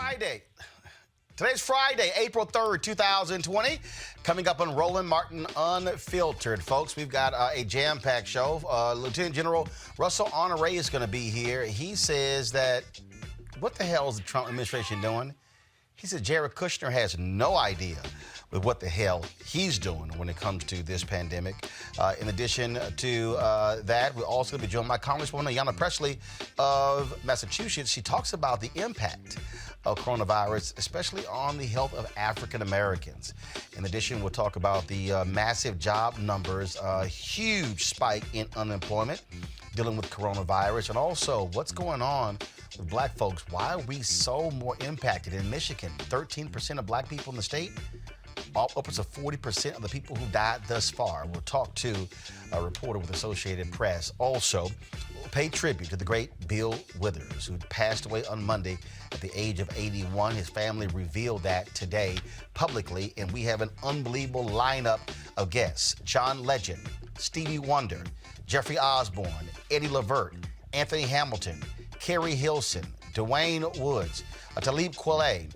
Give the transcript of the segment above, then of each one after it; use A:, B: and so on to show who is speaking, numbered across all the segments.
A: Friday. Today's Friday, April 3rd, 2020. Coming up on Roland Martin Unfiltered. Folks, we've got a jam-packed show. Lieutenant General Russell Honore is going to be here. He says that, what the hell is the Trump administration doing? He said Jared Kushner has no idea with what the hell he's doing when it comes to this pandemic. In addition to that, we're also going to be joined by Congresswoman Pressley of Massachusetts. She talks about the impact of coronavirus, especially on the health of African Americans. In addition, we'll talk about the massive job numbers, huge spike in unemployment, dealing with coronavirus, and also what's going on with black folks. Why are we so more impacted? In Michigan, 13% of black people in the state, upwards of 40% of the people who died thus far. We'll talk to a reporter with Associated Press. Also, we'll pay tribute to the great Bill Withers, who passed away on Monday at the age of 81. His family revealed that today publicly, and we have an unbelievable lineup of guests. John Legend, Stevie Wonder, Jeffrey Osborne, Eddie Levert, Anthony Hamilton, Kerry Hilson, Dwayne Woods, Talib Kweli,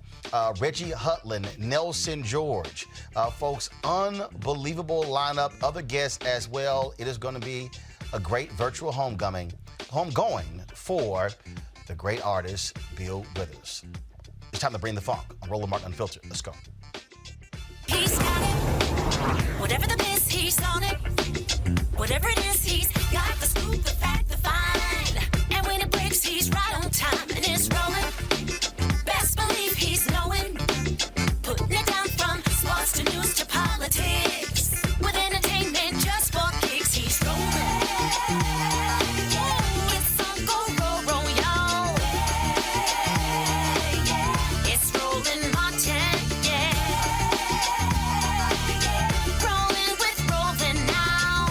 A: Reggie Hutland, Nelson George. Folks, unbelievable lineup. Other guests as well. It is going to be a great virtual homegoing for the great artist, Bill Withers. It's time to bring the funk on Roland Martin Unfiltered. Let's go.
B: He's got it. Whatever the miss, he's on it. Whatever it is, he's got the scoop, the fact, the find. And when it breaks, he's right on time and it's rolling. Best believe he's knowing. Putting it down from sports to news to politics. With entertainment just for kicks, he's rolling. It's Uncle Roro, y'all. It's Roland Martin, yeah. Rolling with Roland now.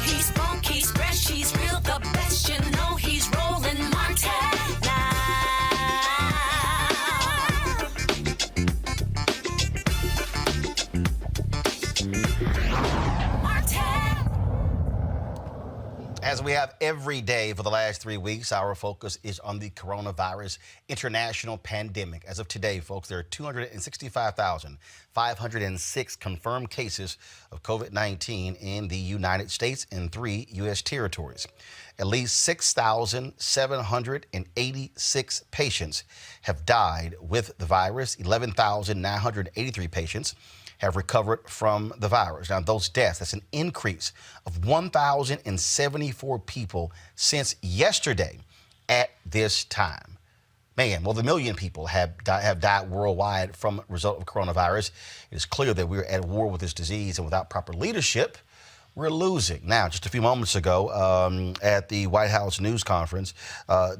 B: He's funk, he's fresh, he's real, the best, you know he's Roland Martin now.
A: As we have every day for the last 3 weeks, our focus is on the coronavirus international pandemic. As of today, folks, there are 265,506 confirmed cases of COVID-19 in the United States and 3 U.S. territories. At least 6,786 patients have died with the virus. 11,983 patients have recovered from the virus. Now, those deaths, that's an increase of 1,074 people since yesterday at this time. Man, more than 1 million people have died worldwide from a result of coronavirus. It is clear that we're at war with this disease, and without proper leadership, we're losing. Now, just a few moments ago, at the White House news conference,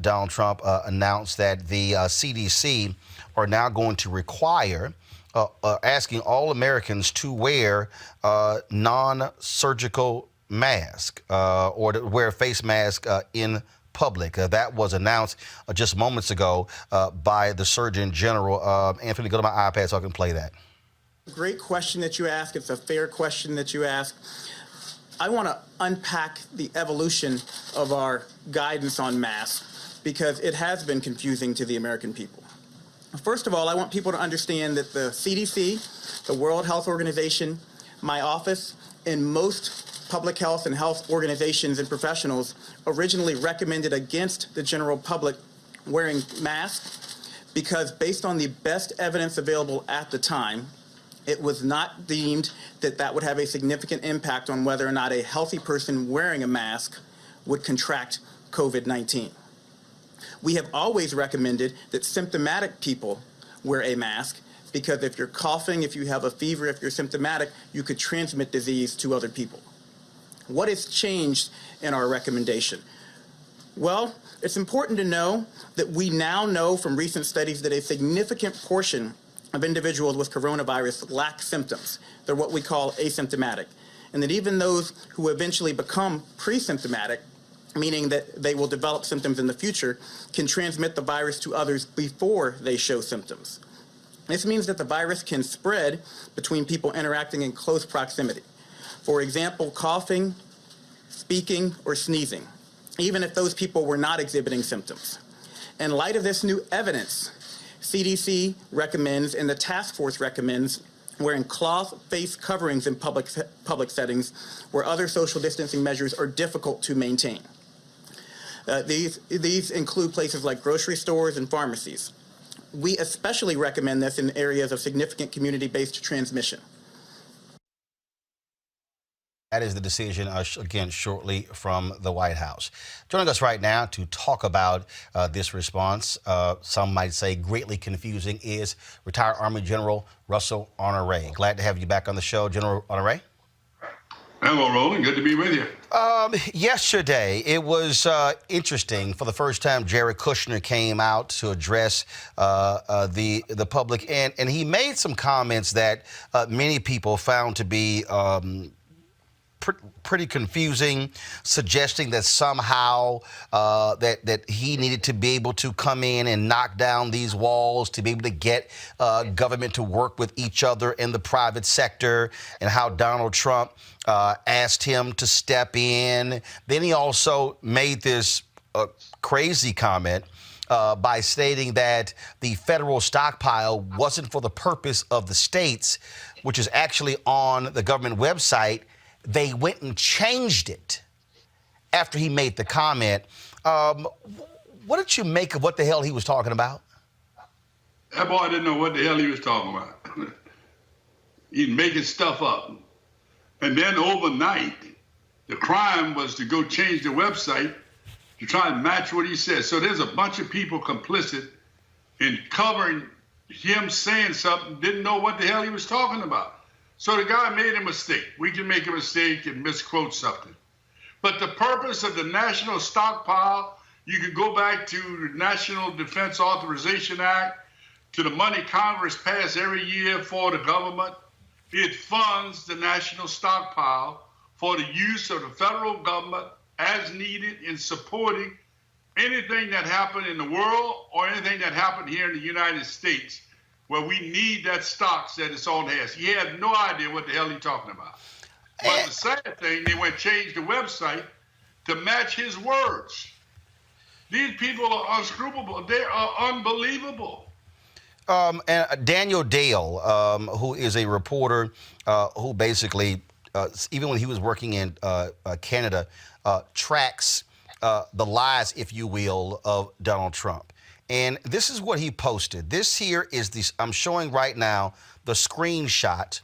A: Donald Trump announced that the CDC are now going to require asking all Americans to wear non-surgical mask or to wear a face mask in public. That was announced just moments ago by the Surgeon General. Anthony, go to my iPad so I can play that.
C: Great question that you ask. It's a fair question that you ask. I want to unpack the evolution of our guidance on masks because it has been confusing to the American people. First of all, I want people to understand that the CDC, the World Health Organization, my office, and most public health and health organizations and professionals originally recommended against the general public wearing masks because based on the best evidence available at the time, it was not deemed that that would have a significant impact on whether or not a healthy person wearing a mask would contract COVID-19. We have always recommended that symptomatic people wear a mask because if you're coughing, if you have a fever, if you're symptomatic, you could transmit disease to other people. What has changed in our recommendation? Well, it's important to know that we now know from recent studies that a significant portion of individuals with coronavirus lack symptoms. They're what we call asymptomatic. And that even those who eventually become pre-symptomatic, meaning that they will develop symptoms in the future, can transmit the virus to others before they show symptoms. This means that the virus can spread between people interacting in close proximity. For example, coughing, speaking, or sneezing, even if those people were not exhibiting symptoms. In light of this new evidence, CDC recommends and the task force recommends wearing cloth face coverings in public settings where other social distancing measures are difficult to maintain. These include places like grocery stores and pharmacies. We especially recommend this in areas of significant community-based transmission.
A: That is the decision, again, shortly from the White House. Joining us right now to talk about this response, some might say greatly confusing, is retired Army General Russell Honore. Glad to have you back on the show, General Honore.
D: Hello, Roland. Good to be with you.
A: Yesterday, it was interesting. For the first time, Jared Kushner came out to address the public, and he made some comments that many people found to be pretty confusing, suggesting that somehow that he needed to be able to come in and knock down these walls to be able to get government to work with each other in the private sector, and how Donald Trump asked him to step in. Then he also made this crazy comment by stating that the federal stockpile wasn't for the purpose of the states, which is actually on the government website. They went and changed it after he made the comment. What did you make of what the hell he was talking about?
D: That boy didn't know what the hell he was talking about. He's making stuff up. And then overnight, the crime was to go change the website to try and match what he said. So there's a bunch of people complicit in covering him saying something, didn't know what the hell he was talking about. So the guy made a mistake. We can make a mistake and misquote something. But the purpose of the national stockpile, you can go back to the National Defense Authorization Act, to the money Congress passed every year for the government. It funds the national stockpile for the use of the federal government as needed in supporting anything that happened in the world or anything that happened here in the United States, where we need that stocks that it's on has. He had no idea what the hell he's talking about. But the sad thing, they went change the website to match his words. These people are unscrupulous. They are unbelievable.
A: And Daniel Dale, who is a reporter who basically, even when he was working in Canada, tracks the lies, if you will, of Donald Trump. And this is what he posted. This here is the, I'm showing right now the screenshot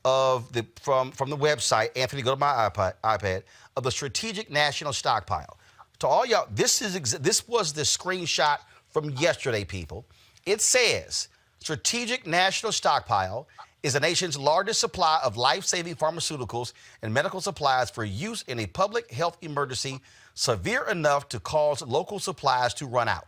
A: of the from the website. Anthony, go to my iPad of the Strategic National Stockpile. To all y'all, this was the screenshot from yesterday, people. It says Strategic National Stockpile is the nation's largest supply of life-saving pharmaceuticals and medical supplies for use in a public health emergency severe enough to cause local supplies to run out.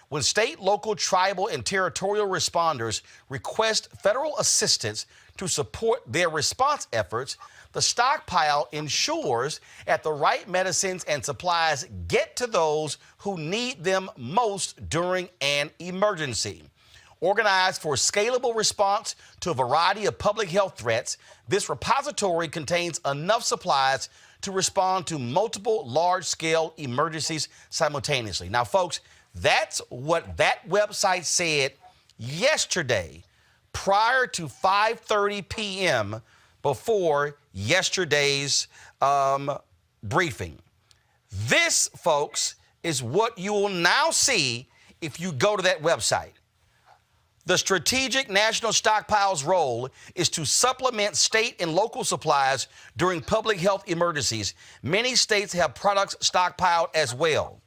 A: When state, local, tribal, and territorial responders request federal assistance to support their response efforts, the stockpile ensures that the right medicines and supplies get to those who need them most during an emergency. Organized for scalable response to a variety of public health threats, this repository contains enough supplies to respond to multiple large-scale emergencies simultaneously. Now, folks, that's what that website said yesterday, prior to 5:30 p.m. before yesterday's briefing. This, folks, is what you will now see if you go to that website. The Strategic National Stockpile's role is to supplement state and local supplies during public health emergencies. Many states have products stockpiled as well.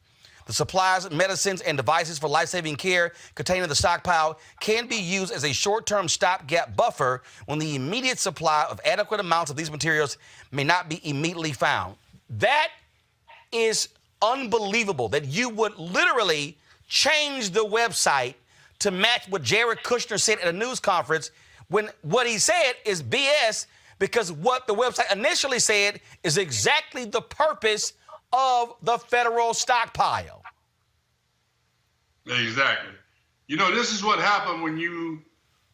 A: The supplies, medicines, and devices for life-saving care contained in the stockpile can be used as a short-term stopgap buffer when the immediate supply of adequate amounts of these materials may not be immediately found. That is unbelievable, that you would literally change the website to match what Jared Kushner said at a news conference, when what he said is BS, because what the website initially said is exactly the purpose of the federal stockpile.
D: Exactly. You know, this is what happened when you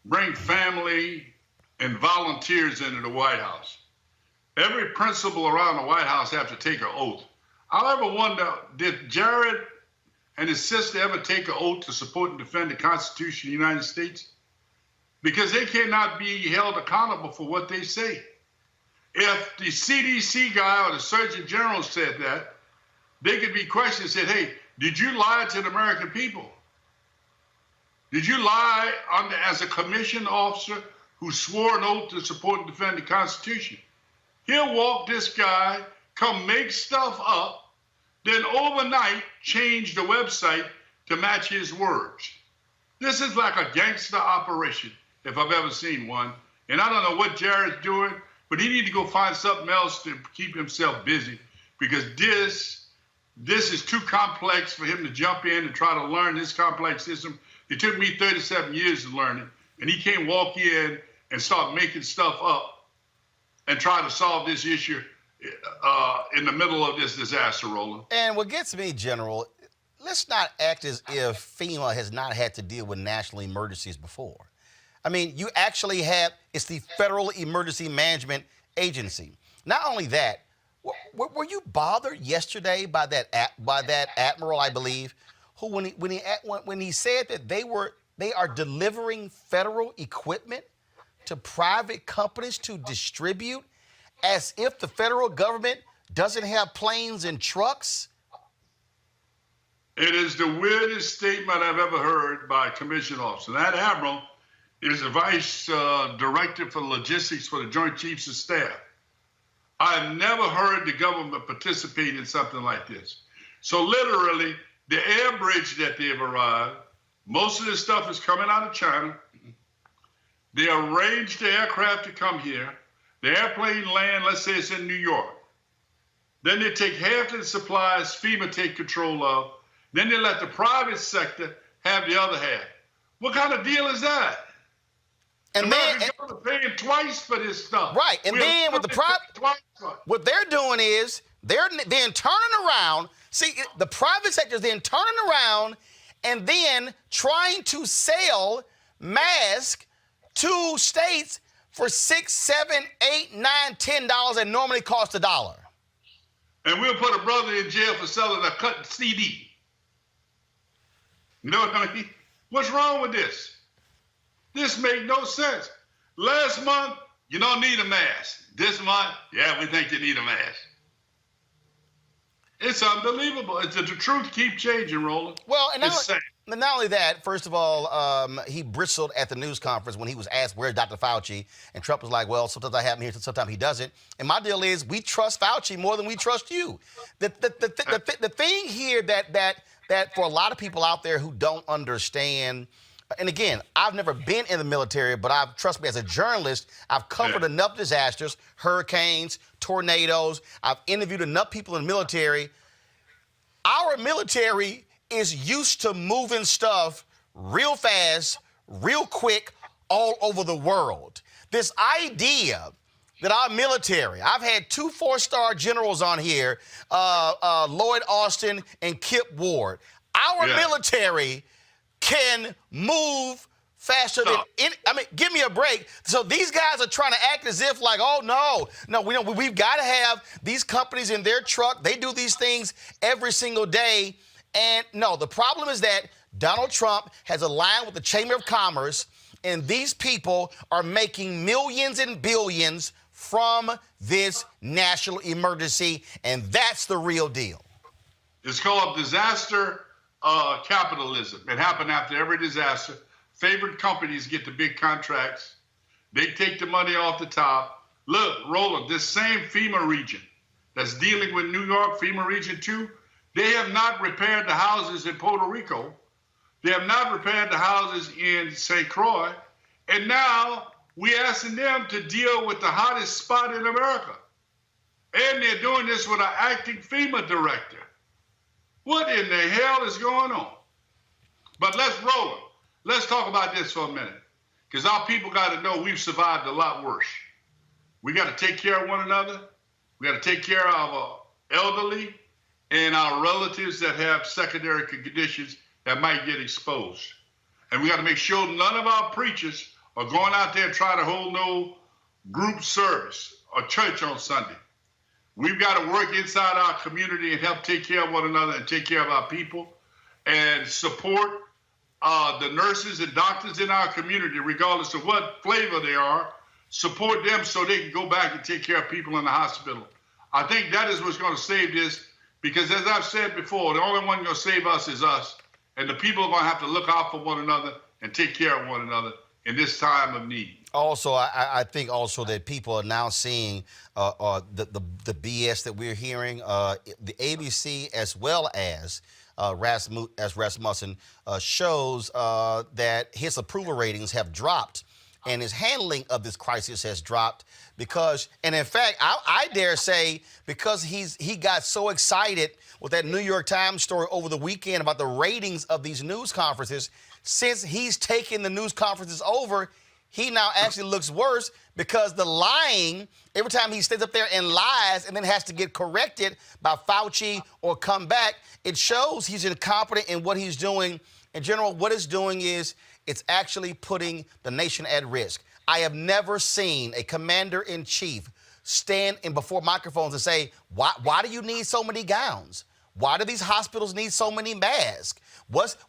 D: bring family and volunteers into the White House. Every principal around the White House have to take an oath. I ever wonder, did Jared and his sister ever take an oath to support and defend the Constitution of the United States? Because they cannot be held accountable for what they say. If the CDC guy or the Surgeon General said that, they could be questioned and said, hey, did you lie to the American people? Did you lie as a commissioned officer who swore an oath to support and defend the Constitution? He'll walk this guy, come make stuff up, then overnight change the website to match his words. This is like a gangster operation, if I've ever seen one. And I don't know what Jared's doing, but he needs to go find something else to keep himself busy, because this is too complex for him to jump in and try to learn this complex system. It took me 37 years to learn it, and he can't walk in and start making stuff up and try to solve this issue in the middle of this disaster, Roland.
A: And what gets me, General, let's not act as if FEMA has not had to deal with national emergencies before. I mean, you actually have, it's the Federal Emergency Management Agency. Not only that, were you bothered yesterday by that admiral, I believe, who when he said that they are delivering federal equipment to private companies to distribute, as if the federal government doesn't have planes and trucks?
D: It is the weirdest statement I've ever heard by a commissioned officer. That admiral is the vice director for logistics for the Joint Chiefs of Staff. I've never heard the government participate in something like this. So literally, the air bridge that they've arrived, most of this stuff is coming out of China. They arrange the aircraft to come here. The airplane land, let's say it's in New York. Then they take half of the supplies FEMA take control of. Then they let the private sector have the other half. What kind of deal is that?
A: And
D: American
A: then
D: government paying twice for this stuff.
A: Right, and then with the what they're doing is they're then turning around. See, the private sector is then turning around and then trying to sell masks to states for $6, $7, $8, $9, $10 and normally cost $1.
D: And we'll put a brother in jail for selling a cut CD. You know what I mean? What's wrong with this? This makes no sense. Last month, you don't need a mask. This month, yeah, we think you need a mask. It's unbelievable. The truth keeps changing, Roland.
A: Well, and
D: it's sad.
A: Not only that, first of all, he bristled at the news conference when he was asked, where's Dr. Fauci? And Trump was like, well, sometimes I have him here, sometimes he doesn't. And my deal is we trust Fauci more than we trust you. The thing here that for a lot of people out there who don't understand, and again, I've never been in the military, but trust me, as a journalist, I've covered enough disasters, hurricanes, tornadoes. I've interviewed enough people in the military. Our military is used to moving stuff real fast, real quick, all over the world. This idea that our military, I've had 2 4-star generals on here, Lloyd Austin and Kip Ward. Our military can move faster than I mean, give me a break. So these guys are trying to act as if like, oh, no, we've got to have these companies in their truck. They do these things every single day. And no, the problem is that Donald Trump has aligned with the Chamber of Commerce, and these people are making millions and billions from this national emergency, and that's the real deal.
D: It's called disaster capitalism. It happened after every disaster. Favored companies get the big contracts. They take the money off the top. Look, Roland, this same FEMA region that's dealing with New York, FEMA Region 2, they have not repaired the houses in Puerto Rico. They have not repaired the houses in St. Croix. And now we're asking them to deal with the hottest spot in America. And they're doing this with an acting FEMA director. What in the hell is going on? But let's roll it. Let's talk about this for a minute, because our people got to know we've survived a lot worse. We got to take care of one another. We got to take care of our elderly and our relatives that have secondary conditions that might get exposed. And we got to make sure none of our preachers are going out there trying to hold no group service or church on Sunday. We've got to work inside our community and help take care of one another and take care of our people. and support the nurses and doctors in our community, regardless of what flavor they are. Support them so they can go back and take care of people in the hospital. I think that is what's going to save this, because as I've said before, the only one going to save us is us. And the people are going to have to look out for one another and take care of one another in this time of need. Also,
A: I think also that people are now seeing the BS that we're hearing. The ABC as well as Rasmussen shows that his approval ratings have dropped, and his handling of this crisis has dropped because, and in fact, I dare say, because he got so excited with that New York Times story over the weekend about the ratings of these news conferences. Since he's taken the news conferences over, he now actually looks worse because the lying, every time he stands up there and lies and then has to get corrected by Fauci or come back, it shows he's incompetent in what he's doing. In general, what it's doing is it's actually putting the nation at risk. I have never seen a commander-in-chief stand in before microphones and say, why do you need so many gowns? Why do these hospitals need so many masks?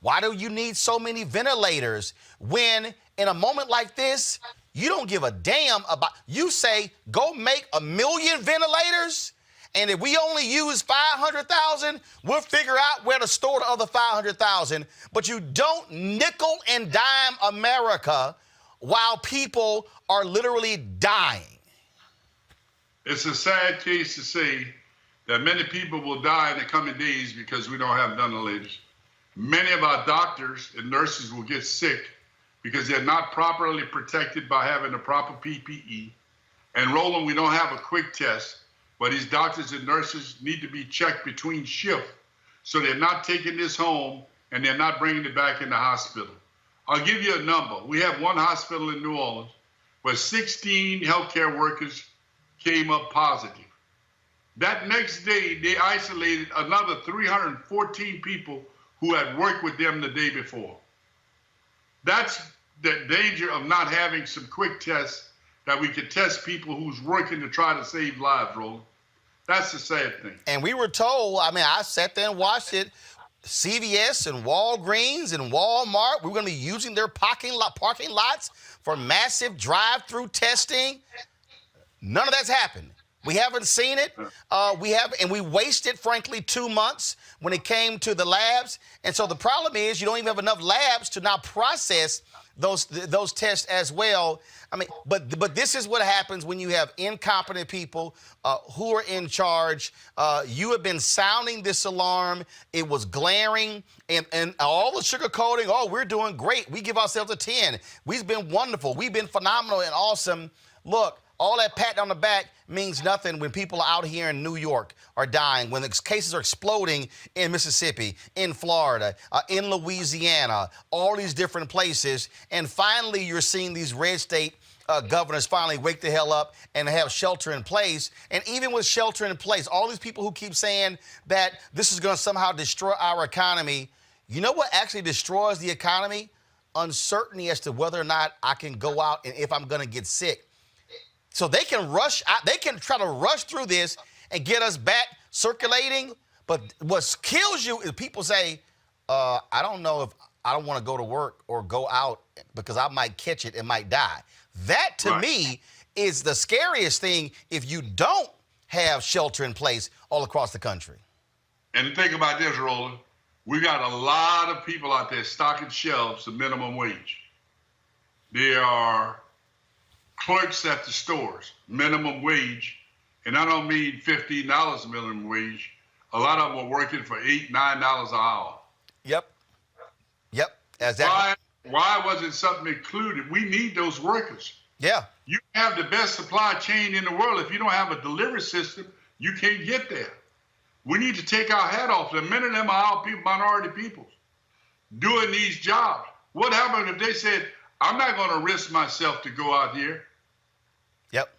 A: Why do you need so many ventilators? When in a moment like this, you don't give a damn about, you say, go make 1 million ventilators, and if we only use 500,000, we'll figure out where to store the other 500,000. But you don't nickel and dime America while people are literally dying.
D: It's a sad case to say that many people will die in the coming days because we don't have ventilators. Many of our doctors and nurses will get sick because they're not properly protected by having the proper PPE. And Roland, we don't have a quick test, but these doctors and nurses need to be checked between shifts so they're not taking this home and they're not bringing it back in the hospital. I'll give you a number. We have one hospital in New Orleans where 16 healthcare workers came up positive. That next day, they isolated another 314 people who had worked with them the day before. That's the danger of not having some quick tests that we could test people who's working to try to save lives, Roland. That's the sad thing.
A: And we were told, I mean, I sat there and watched it, CVS and Walgreens and Walmart, we're going to be using their parking lots for massive drive-through testing. None of that's happened. We haven't seen it. We wasted, frankly, 2 months when it came to the labs. And so the problem is you don't even have enough labs to now process those tests as well. I mean, but this is what happens when you have incompetent people who are in charge. You have been sounding this alarm. It was glaring, and all the sugarcoating. Oh, we're doing great. We give ourselves a 10. We've been wonderful. We've been phenomenal and awesome. Look, all that pat on the back means nothing when people out here in New York are dying, when the cases are exploding in Mississippi, in Florida, in Louisiana, all these different places. And finally, you're seeing these red state governors finally wake the hell up and have shelter in place. And even with shelter in place, all these people who keep saying that this is going to somehow destroy our economy, you know what actually destroys the economy? Uncertainty as to whether or not I can go out and if I'm going to get sick. So they can rush out, they can try to rush through this and get us back circulating. But what kills you is people say, I don't know if I don't want to go to work or go out because I might catch it and might die. That, to me, is the scariest thing if you don't have shelter in place all across the country.
D: And think about this, Roland. We got a lot of people out there stocking shelves of minimum wage. There are clerks at the stores, minimum wage, and I don't mean $15 minimum wage. A lot of them are working for $8, $9 an hour.
A: Yep. Exactly.
D: Why wasn't something included? We need those workers.
A: Yeah.
D: You have the best supply chain in the world. If you don't have a delivery system, you can't get there. We need to take our hat off. The many of them are our people, minority people doing these jobs. What happened if they said, I'm not going to risk myself to go out here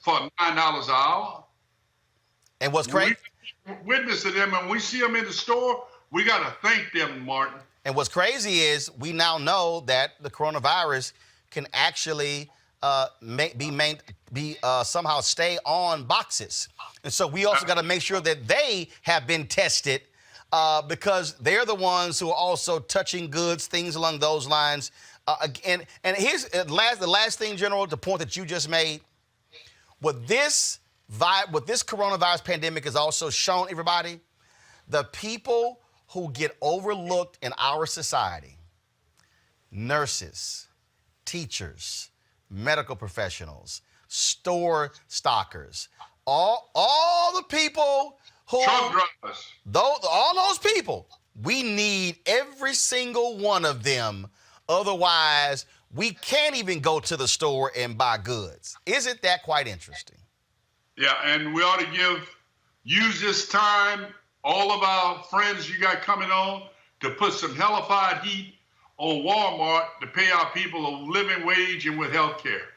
D: for $9 an hour?
A: And what's crazy?
D: We witness to them, and we see them in the store, we got to thank them, Martin.
A: And what's crazy is we now know that the coronavirus can actually somehow stay on boxes. And so we also got to make sure that they have been tested because they're the ones who are also touching goods, things along those lines. And here's the last thing, General, the point that you just made. What this coronavirus pandemic has also shown everybody, the people who get overlooked in our society, nurses, teachers, medical professionals, store stockers, all the people who,
D: truck drivers,
A: all those people, we need every single one of them. Otherwise, we can't even go to the store and buy goods. Isn't that quite interesting?
D: Yeah, and we ought to use this time, all of our friends you got coming on, to put some hellified heat on Walmart to pay our people a living wage and with health care.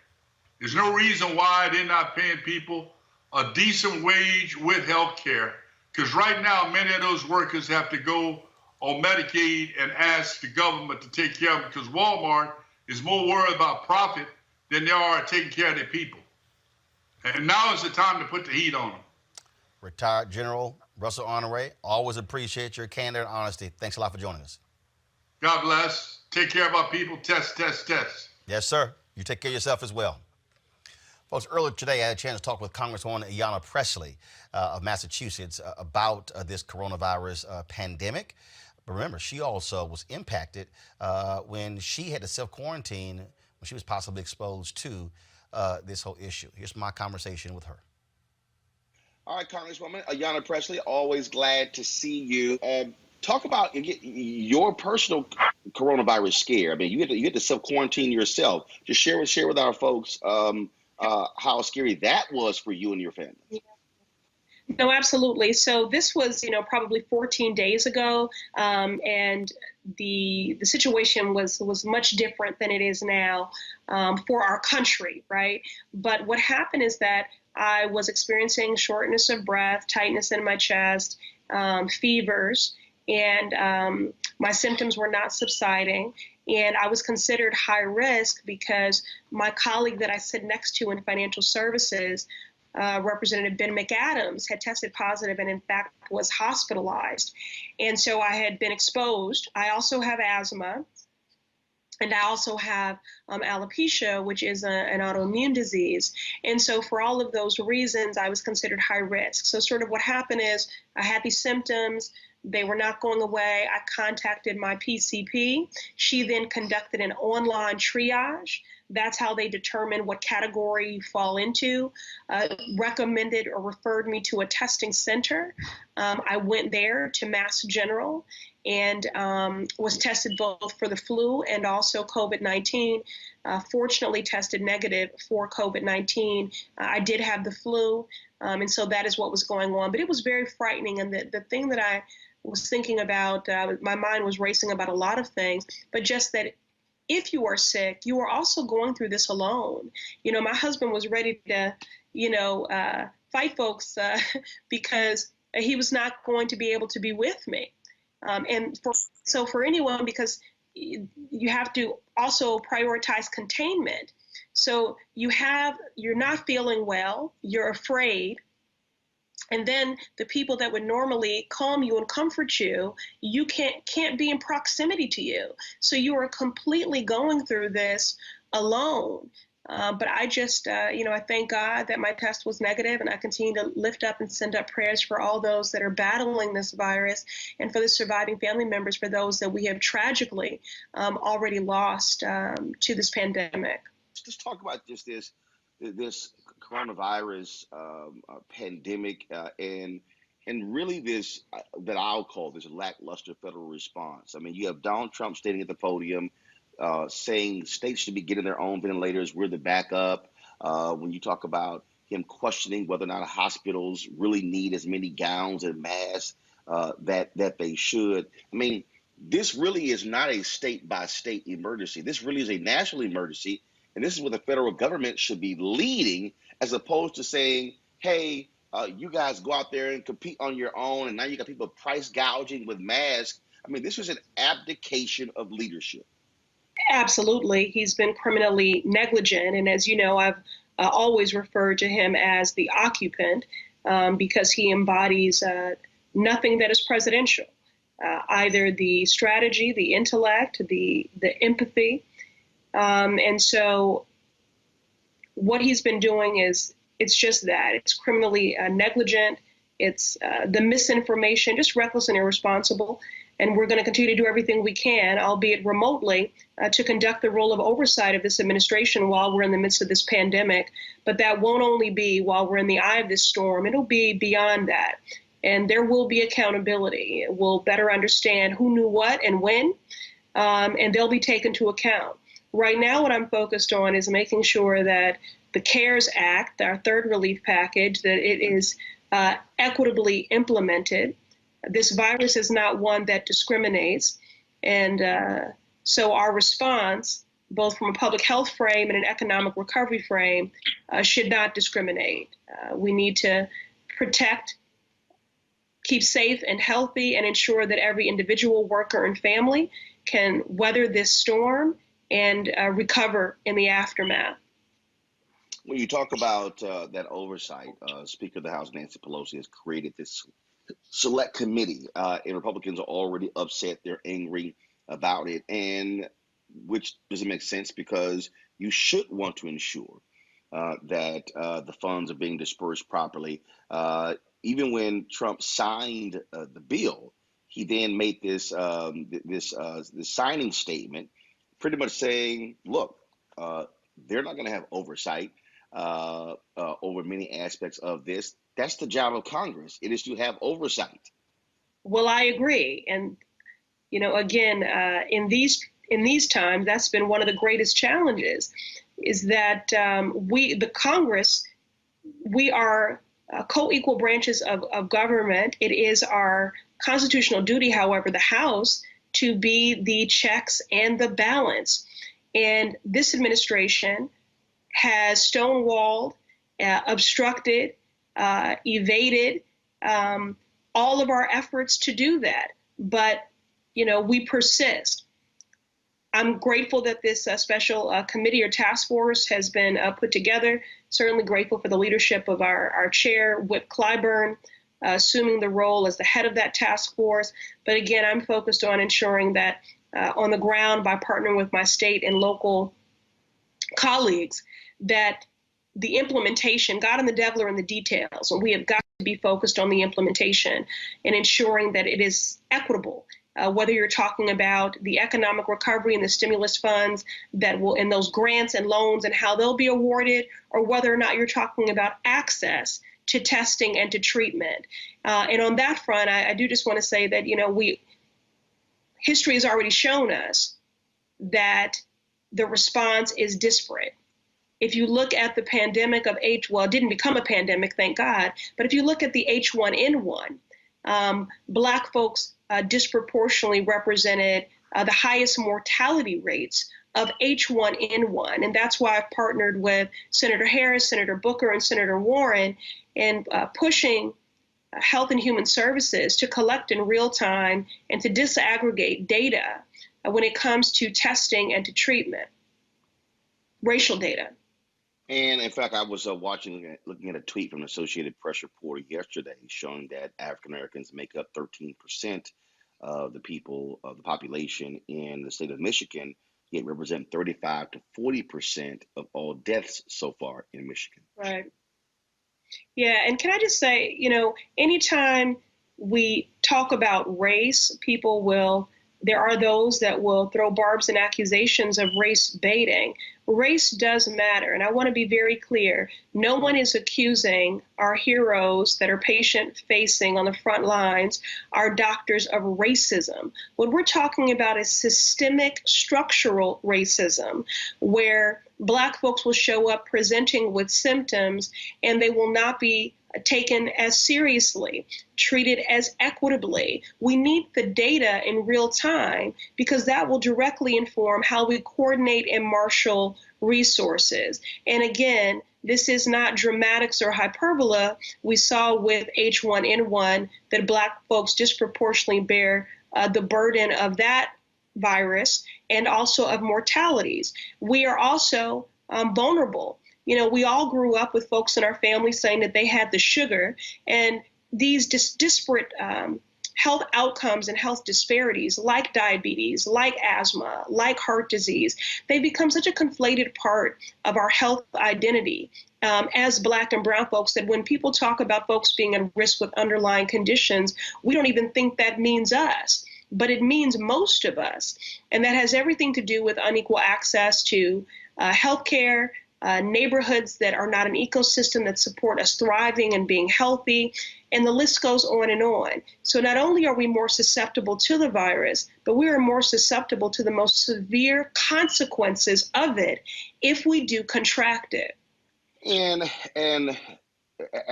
D: There's no reason why they're not paying people a decent wage with health care, because right now many of those workers have to go on Medicaid and ask the government to take care of them, because Walmart is more worried about profit than they are taking care of their people. And now is the time to put the heat on them.
A: Retired General Russell Honore, always appreciate your candor and honesty. Thanks a lot for joining us.
D: God bless. Take care of our people. Test, test, test.
A: Yes, sir. You take care of yourself as well. Folks, earlier today I had a chance to talk with Congresswoman Pressley of Massachusetts about this coronavirus pandemic. But remember, she also was impacted when she had to self-quarantine when she was possibly exposed to this whole issue. Here's my conversation with her.
E: All right, Congresswoman Ayanna Pressley, always glad to see you. Talk about your personal coronavirus scare. I mean, you had to self-quarantine yourself. Just share with our folks how scary that was for you and your family.
F: No, absolutely. So this was, probably 14 days ago, and the situation was much different than it is now for our country, right? But what happened is that I was experiencing shortness of breath, tightness in my chest, fevers, and my symptoms were not subsiding. And I was considered high risk because my colleague that I sit next to in financial services, Representative Ben McAdams, had tested positive and in fact was hospitalized. And so I had been exposed. I also have asthma, and I also have alopecia, which is an autoimmune disease. And so for all of those reasons, I was considered high risk. So sort of what happened is I had these symptoms. They were not going away. I contacted my PCP. She then conducted an online triage. That's how they determine what category you fall into, recommended or referred me to a testing center. I went there to Mass General and was tested both for the flu and also COVID-19. Fortunately tested negative for COVID-19. I did have the flu, and so that is what was going on. But it was very frightening, and the thing that I was thinking about, my mind was racing about a lot of things, but just that if you are sick, you are also going through this alone. My husband was ready to, fight folks because he was not going to be able to be with me. And for anyone, because you have to also prioritize containment. So you're not feeling well, you're afraid. And then the people that would normally calm you and comfort you, you can't be in proximity to you. So you are completely going through this alone. But I just, I thank God that my test was negative, and I continue to lift up and send up prayers for all those that are battling this virus and for the surviving family members, for those that we have tragically already lost to this pandemic.
E: Let's talk about just this coronavirus pandemic and really this that I'll call this lackluster federal response. I mean, you have Donald Trump standing at the podium saying states should be getting their own ventilators. We're the backup. When you talk about him questioning whether or not hospitals really need as many gowns and masks that they should. I mean, this really is not a state-by-state emergency. This really is a national emergency. And this is where the federal government should be leading, as opposed to saying, hey, you guys go out there and compete on your own, and now you got people price gouging with masks. I mean, this was an abdication of leadership.
F: Absolutely. He's been criminally negligent. And as you know, I've always referred to him as the occupant because he embodies nothing that is presidential. either the strategy, the intellect, the empathy. And so what he's been doing it's just that. It's criminally negligent. It's the misinformation, just reckless and irresponsible. And we're going to continue to do everything we can, albeit remotely, to conduct the role of oversight of this administration while we're in the midst of this pandemic. But that won't only be while we're in the eye of this storm. It'll be beyond that. And there will be accountability. We'll better understand who knew what and when, and they'll be taken to account. Right now, what I'm focused on is making sure that the CARES Act, our third relief package, that it is equitably implemented. This virus is not one that discriminates. And so our response, both from a public health frame and an economic recovery frame, should not discriminate. We need to protect, keep safe and healthy, and ensure that every individual, worker, and family can weather this storm and recover in the aftermath.
E: When you talk about that oversight, Speaker of the House Nancy Pelosi has created this select committee, and Republicans are already upset. They're angry about it, and which doesn't make sense because you should want to ensure that the funds are being dispersed properly. Even when Trump signed the bill, he then made this signing statement, pretty much saying, "Look, they're not going to have oversight over many aspects of this. That's the job of Congress. It is to have oversight."
F: Well, I agree, and again, in these times, that's been one of the greatest challenges, is that the Congress, we are co-equal branches of government. It is our constitutional duty, however, the House, to be the checks and the balance. And this administration has stonewalled, obstructed, evaded all of our efforts to do that. But, we persist. I'm grateful that this special committee or task force has been put together. Certainly grateful for the leadership of our chair, Whip Clyburn, assuming the role as the head of that task force. But again, I'm focused on ensuring that on the ground, by partnering with my state and local colleagues, that the implementation, God and the devil are in the details, and we have got to be focused on the implementation and ensuring that it is equitable. Whether you're talking about the economic recovery and the stimulus funds that will, and those grants and loans and how they'll be awarded, or whether or not you're talking about access to testing and to treatment. And on that front, I do just want to say that, history has already shown us that the response is disparate. If you look at the pandemic of it didn't become a pandemic, thank God, but if you look at the H1N1, Black folks disproportionately represented the highest mortality rates of H1N1. And that's why I've partnered with Senator Harris, Senator Booker, and Senator Warren in pushing Health and Human Services to collect in real time and to disaggregate data when it comes to testing and to treatment, racial data.
E: And in fact, I was looking at a tweet from the Associated Press reporter yesterday showing that African Americans make up 13% of the population in the state of Michigan, yet represent 35 to 40% of all deaths so far in Michigan.
F: Right. Yeah, and can I just say, anytime we talk about race, there are those that will throw barbs and accusations of race baiting. Race does matter, and I want to be very clear. No one is accusing our heroes that are patient-facing on the front lines, our doctors, of racism. What we're talking about is systemic, structural racism, where Black folks will show up presenting with symptoms, and they will not be taken as seriously, treated as equitably. We need the data in real time because that will directly inform how we coordinate and marshal resources. And again, this is not dramatics or hyperbole. We saw with H1N1 that Black folks disproportionately bear the burden of that virus and also of mortalities. We are also vulnerable. We all grew up with folks in our family saying that they had the sugar, and these disparate health outcomes and health disparities like diabetes, like asthma, like heart disease, they become such a conflated part of our health identity as Black and brown folks that when people talk about folks being at risk with underlying conditions, we don't even think that means us, but it means most of us. And that has everything to do with unequal access to health care, neighborhoods that are not an ecosystem that support us thriving and being healthy, and the list goes on and on. So not only are we more susceptible to the virus, but we are more susceptible to the most severe consequences of it if we do contract it.
E: And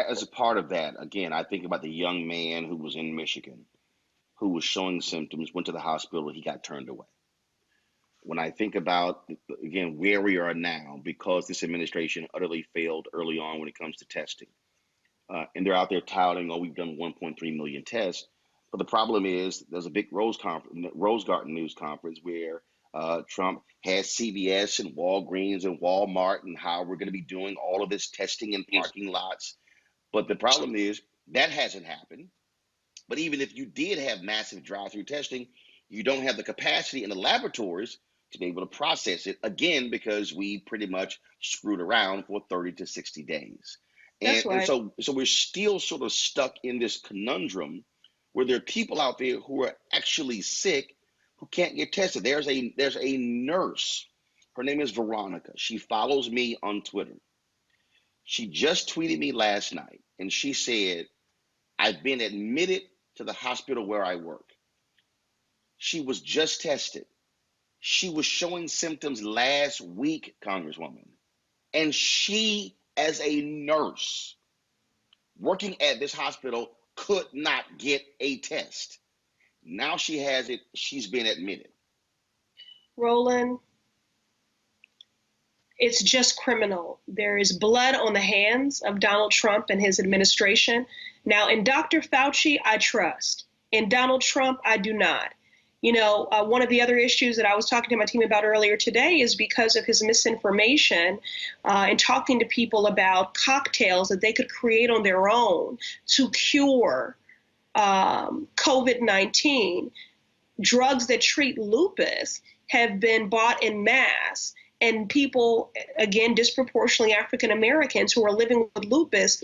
E: as a part of that, again, I think about the young man who was in Michigan, who was showing symptoms, went to the hospital, he got turned away. When I think about, again, where we are now, because this administration utterly failed early on when it comes to testing, and they're out there touting, oh, we've done 1.3 million tests. But the problem is there's a big Rose Garden news conference where Trump has CVS and Walgreens and Walmart and how we're going to be doing all of this testing in parking lots. But the problem is that hasn't happened. But even if you did have massive drive-through testing, you don't have the capacity in the laboratories to be able to process it, again, because we pretty much screwed around for 30 to 60 days.
F: That's right.
E: And so we're still sort of stuck in this conundrum where there are people out there who are actually sick who can't get tested. There's a nurse. Her name is Veronica. She follows me on Twitter. She just tweeted me last night, and she said, I've been admitted to the hospital where I work. She was just tested. She was showing symptoms last week, Congresswoman. And she, as a nurse working at this hospital, could not get a test. Now she has it. She's been admitted.
F: Roland, it's just criminal. There is blood on the hands of Donald Trump and his administration. Now, in Dr. Fauci, I trust. In Donald Trump, I do not. You know, one of the other issues that I was talking to my team about earlier today is because of his misinformation and talking to people about cocktails that they could create on their own to cure COVID-19. Drugs that treat lupus have been bought en masse. And people, again, disproportionately African Americans who are living with lupus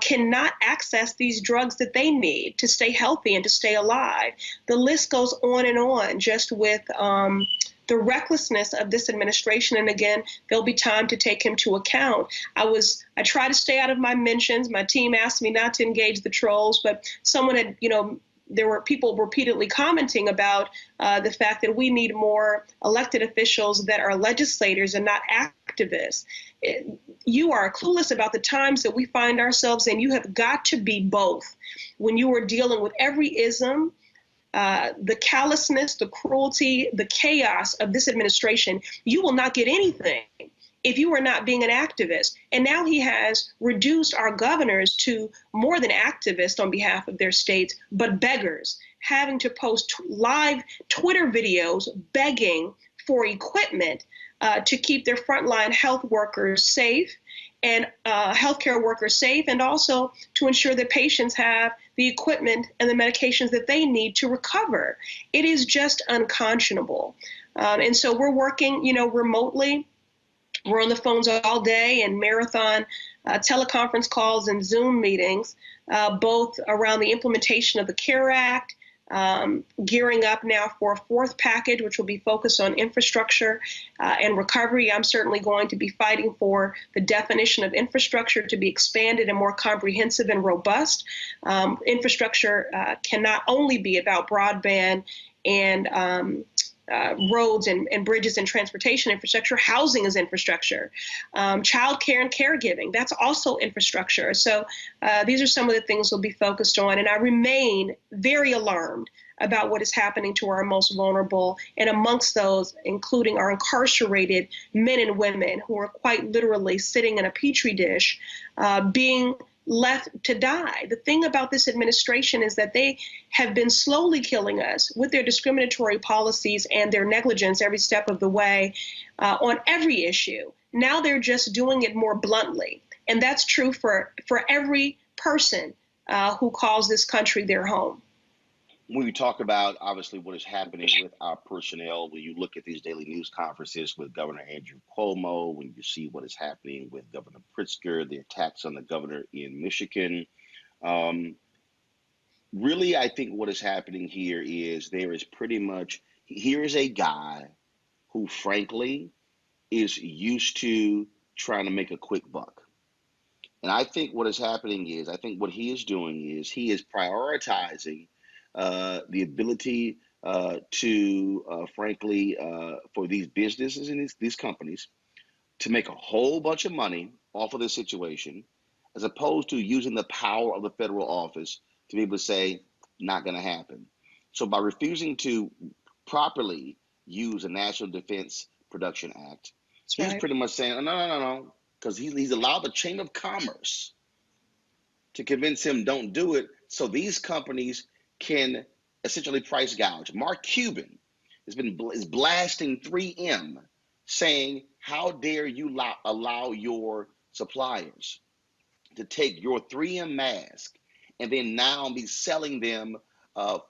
F: cannot access these drugs that they need to stay healthy and to stay alive. The list goes on and on just with the recklessness of this administration. And again, there'll be time to take him to account. I try to stay out of my mentions. My team asked me not to engage the trolls, but someone had, there were people repeatedly commenting about the fact that we need more elected officials that are legislators and not activists. You are clueless about the times that we find ourselves in. You have got to be both. When you are dealing with every ism, the callousness, the cruelty, the chaos of this administration, you will not get anything if you are not being an activist. And now he has reduced our governors to more than activists on behalf of their states, but beggars, having to post live Twitter videos begging for equipment to keep their frontline health workers safe and healthcare workers safe, and also to ensure that patients have the equipment and the medications that they need to recover. It is just unconscionable. And so we're working, remotely. We're on the phones all day and marathon teleconference calls and Zoom meetings, both around the implementation of the CARE Act, gearing up now for a fourth package, which will be focused on infrastructure and recovery. I'm certainly going to be fighting for the definition of infrastructure to be expanded and more comprehensive and robust. Infrastructure can not only be about broadband and roads and bridges and transportation infrastructure. Housing is infrastructure. Child care and caregiving, that's also infrastructure. So these are some of the things we'll be focused on. And I remain very alarmed about what is happening to our most vulnerable, and amongst those, including our incarcerated men and women who are quite literally sitting in a petri dish, being left to die. The thing about this administration is that they have been slowly killing us with their discriminatory policies and their negligence every step of the way on every issue. Now they're just doing it more bluntly. And that's true for every person who calls this country their home.
E: when we talk about obviously what is happening with our personnel, when you look at these daily news conferences with Governor Andrew Cuomo, when you see what is happening with Governor Pritzker, the attacks on the governor in Michigan, really, I think what is happening here is here is a guy who, frankly, is used to trying to make a quick buck. And I think what is happening is, I think what he is doing is he is prioritizing the ability frankly, for these businesses and these companies to make a whole bunch of money off of this situation, as opposed to using the power of the federal office to be able to say, not going to happen. So by refusing to properly use a National Defense Production Act, he's pretty much saying, no, because he's allowed the Chamber of Commerce to convince him don't do it, so these companies can essentially price gouge. Mark Cuban is blasting 3M, saying, how dare you allow your suppliers to take your 3M mask and then now be selling them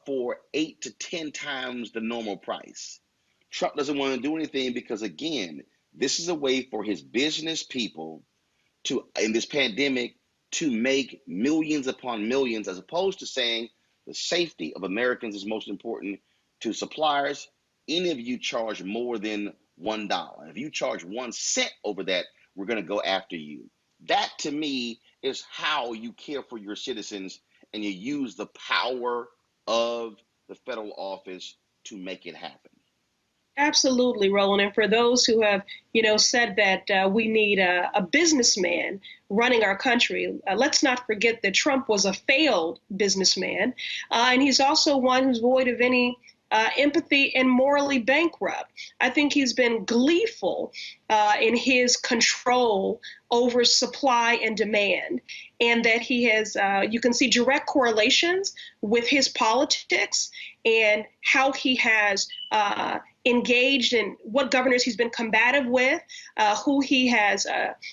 E: for 8 to 10 times the normal price. Trump doesn't want to do anything because, again, this is a way for his business people to, in this pandemic, to make millions upon millions, as opposed to saying the safety of Americans is most important to suppliers. Any of you charge more than $1. If you charge 1 cent over that, we're going to go after you. That, to me, is how you care for your citizens, and you use the power of the federal office to make it happen.
F: Absolutely, Roland. And for those who have, said that we need a businessman running our country, let's not forget that Trump was a failed businessman, and he's also one who's void of any empathy and morally bankrupt. I think he's been gleeful in his control over supply and demand, and that he has, you can see direct correlations with his politics and how he has engaged in what governors he's been combative with, who he has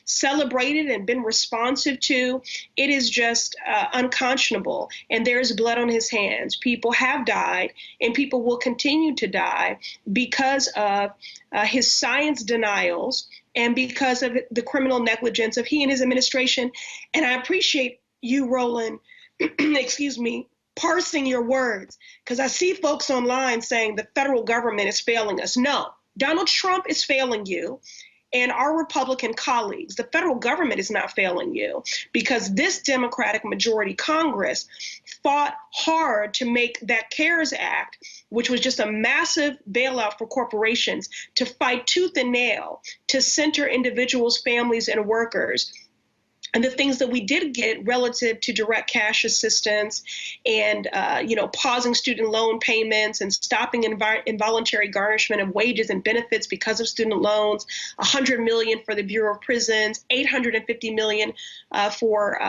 F: celebrated and been responsive to. It is just unconscionable. And there's blood on his hands. People have died, and people will continue to die because of his science denials and because of the criminal negligence of he and his administration. And I appreciate you, Roland, excuse me, parsing your words, because I see folks online saying the federal government is failing us. No, Donald Trump is failing you and our Republican colleagues. The federal government is not failing you, because this Democratic majority Congress fought hard to make that CARES Act, which was just a massive bailout for corporations, to fight tooth and nail, to center individuals, families, and workers. And the things that we did get relative to direct cash assistance and, pausing student loan payments and stopping involuntary garnishment of wages and benefits because of student loans, $100 million for the Bureau of Prisons, $850 million for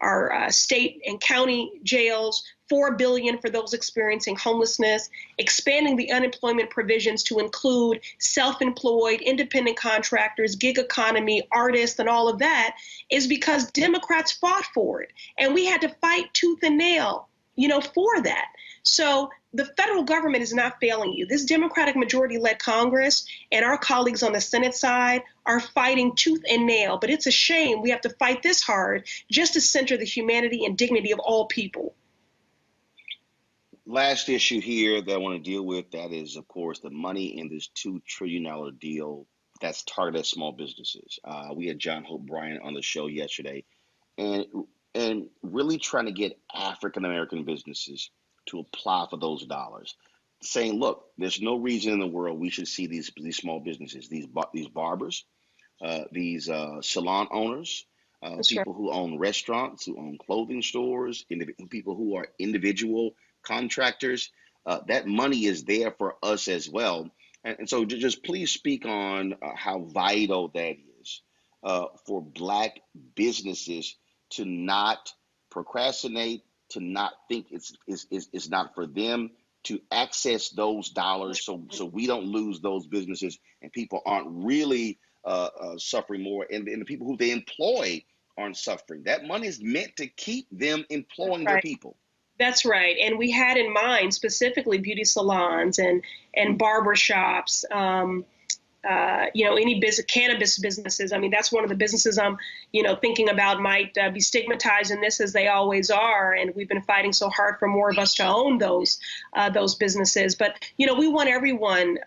F: our state and county jails, $4 billion for those experiencing homelessness, expanding the unemployment provisions to include self-employed, independent contractors, gig economy, artists, and all of that, is because Democrats fought for it. And we had to fight tooth and nail, for that. So the federal government is not failing you. This Democratic majority-led Congress and our colleagues on the Senate side are fighting tooth and nail. But it's a shame we have to fight this hard just to center the humanity and dignity of all people.
E: Last issue here that I want to deal with, that is, of course, the money in this $2 trillion deal that's targeted at small businesses. We had John Hope Bryant on the show yesterday, and really trying to get African-American businesses to apply for those dollars, saying, look, there's no reason in the world we should see these small businesses, these barbers, these salon owners, people who own restaurants, who own clothing stores, people who are individual contractors. That money is there for us as well. And so just please speak on how vital that is for Black businesses to not procrastinate, to not think it's not for them, to access those dollars so we don't lose those businesses and people aren't really suffering more, and the people who they employ aren't suffering. That money is meant to keep them employing their people.
F: That's right. And we had in mind specifically beauty salons and barber shops, any cannabis businesses. I mean, that's one of the businesses I'm, thinking about might be stigmatized in this, as they always are. And we've been fighting so hard for more of us to own those businesses. But, we want everyone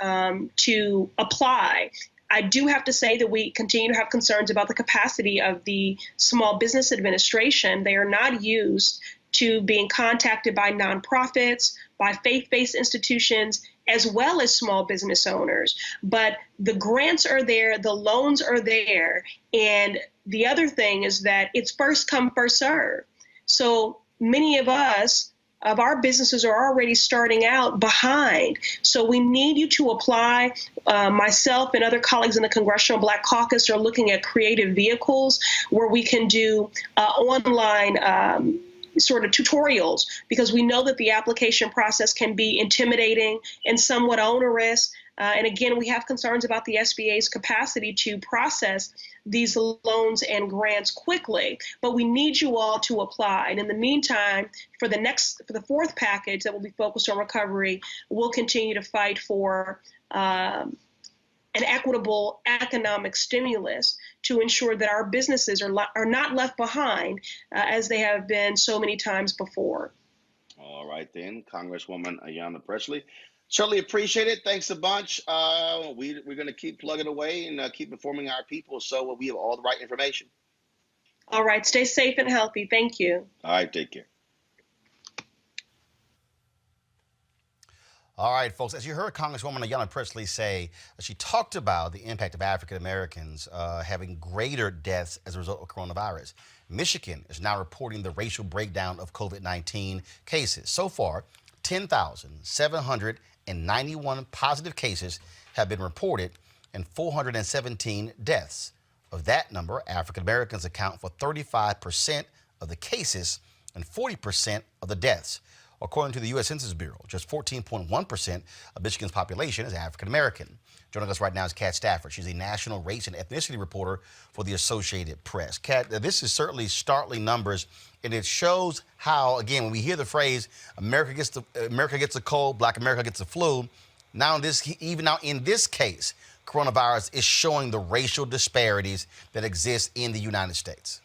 F: to apply. I do have to say that we continue to have concerns about the capacity of the Small Business Administration. They are not used to being contacted by nonprofits, by faith-based institutions, as well as small business owners. But the grants are there, the loans are there. And the other thing is that it's first come, first serve. So many of our businesses are already starting out behind. So we need you to apply. Myself and other colleagues in the Congressional Black Caucus are looking at creative vehicles where we can do online sort of tutorials, because we know that the application process can be intimidating and somewhat onerous. And again, we have concerns about the SBA's capacity to process these loans and grants quickly, but we need you all to apply. And in the meantime, for the fourth package that will be focused on recovery, we'll continue to fight for an equitable economic stimulus to ensure that our businesses are not left behind as they have been so many times before.
E: All right, then, Congresswoman Ayanna Pressley. Certainly appreciate it. Thanks a bunch. We're going to keep plugging away and keep informing our people so we have all the right information.
F: All right. Stay safe and healthy. Thank you.
E: All right. Take care.
A: All right, folks, as you heard Congresswoman Ayanna Pressley say, she talked about the impact of African Americans having greater deaths as a result of coronavirus. Michigan is now reporting the racial breakdown of COVID-19 cases. So far, 10,791 positive cases have been reported and 417 deaths. Of that number, African Americans account for 35% of the cases and 40% of the deaths. According to the U.S. Census Bureau, just 14.1% of Michigan's population is African American. Joining us right now is Kat Stafford. She's a national race and ethnicity reporter for the Associated Press. Kat, this is certainly startling numbers, and it shows how, again, when we hear the phrase America gets a cold, Black America gets a flu, even in this case, coronavirus is showing the racial disparities that exist in the United States.